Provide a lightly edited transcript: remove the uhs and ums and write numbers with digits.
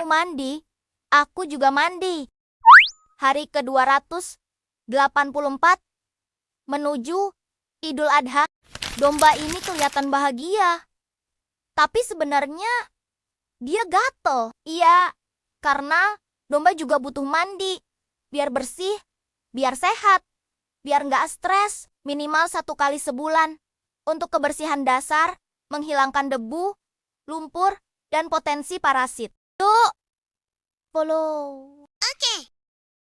mandi, aku juga mandi. Hari ke-284 menuju Idul Adha. Domba ini kelihatan bahagia. Tapi sebenarnya dia gatel. Iya, karena domba juga butuh mandi. Biar bersih, biar sehat, biar nggak stres. Minimal 1 kali sebulan. Untuk kebersihan dasar, menghilangkan debu, lumpur, dan potensi parasit. Yuk, follow. Oke.